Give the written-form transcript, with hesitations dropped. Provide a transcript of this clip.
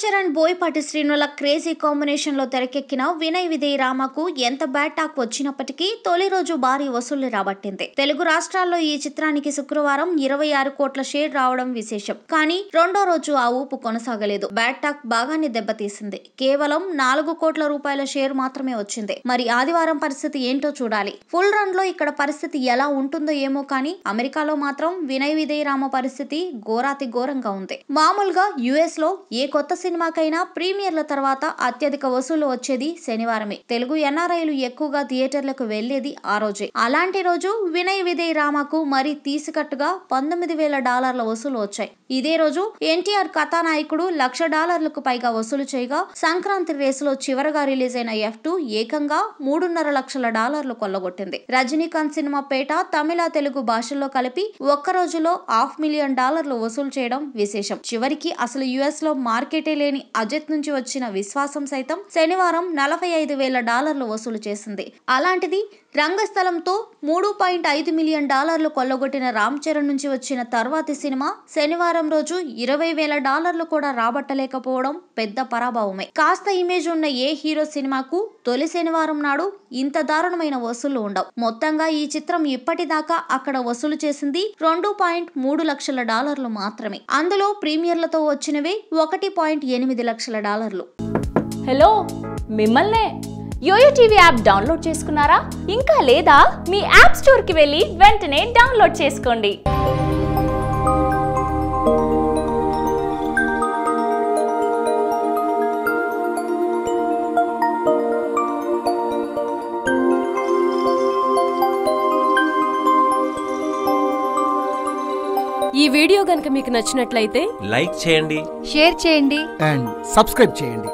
Charan Boyapati శ్రీనుల crazy combination లో తెరకెక్కిన వినయ్ విధేయ్ రామకు ఎంత బ్యాడ్ టాక్ వచ్చినప్పటికీ తొలి రోజు భారీ వసూళ్లు రాబట్టింది. తెలుగు రాష్ట్రాల్లో ఈ చిత్రానికి శుక్రవారం 26 కోట్ల షేర్ రావడం విశేషం. కానీ రెండో రోజు ఆ ఊపు కొనసాగలేదు. బ్యాడ్ టాక్ బాగానే దెబ్బతీసింది. కేవలం 4 కోట్ల రూపాయల షేర్ మాత్రమే వచ్చింది. మరి ఆదివారం పరిస్థితి ఏంటో చూడాలి. ఫుల్ రన్ లో ఇక్కడ పరిస్థితి ఎలా ఉంటుందో ఏమో కానీ అమెరికాలో మాత్రం వినయ్ విధేయ్ రామ పరిస్థితి ఘోరాతి ఘోరంగా ఉంది. మామూలుగా యుఎస్ లో ఏ కొత్త సినిమాకైనా ప్రీమియర్ల తర్వాత అత్యధిక వసూలు వచ్చేది శనివారమే. తెలుగు ఎన్ఆర్ఐలు ఎక్కువగా థియేటర్లకు వెళ్లేది ఆ రోజే. అలాంటి రోజు వినయ్ విధేయ్ రామకు మరీ తీసికట్టుగా $19,000 వసూలు వచ్చాయి. ఇదే రోజు ఎన్టీఆర్ కథానాయకుడు $1,00,000 పైగా వసూలు చేయగా సంక్రాంతి రేసులో చివరగా రిలీజ్ అయిన F2 ఏకంగా $3.5 లక్షల కొల్లగొట్టింది. రజనీకాంత్ సినిమా పేట తమిళ తెలుగు భాషల్లో కలిపి ఒక్క రోజులో $500,000 వసూలు చేయడం విశేషం. చివరికి అసలు యుఎస్ లో మార్కెటే లేని అజిత్ నుంచి వచ్చిన విశ్వాసం సైతం శనివారం $45,000 వసూలు చేసింది. అలాంటిది రంగస్థలంతో $3.5 మిలియన్ కొల్లగొట్టిన రామ్ చరణ్ నుంచి వచ్చిన తర్వాతి సినిమా శనివారం రోజు $20,000 కూడా రాబట్టలేకపోవడం పెద్ద పరాభవమే. కాస్త ఇమేజ్ ఉన్న ఏ హీరో సినిమాకు తొలి శనివారం నాడు ఇంత దారుణమైన వసూళ్లు ఉండవు. మొత్తంగా ఈ చిత్రం ఇప్పటిదాకా అక్కడ వసూలు చేసింది $2.3 లక్షల మాత్రమే. అందులో ప్రీమియర్లతో వచ్చినవే $1.8 లక్షల. హలో, మిమ్మల్నే యోయో టీవీ యాప్ డౌన్లోడ్ చేసుకున్నారా? ఇంకా లేదా? మీ యాప్ స్టోర్ కి వెళ్ళి వెంటనే డౌన్లోడ్ చేసుకోండి. ఈ వీడియో గనుక మీకు నచ్చినట్లయితే లైక్ చేయండి, షేర్ చేయండి అండ్ సబ్స్క్రైబ్ చేయండి.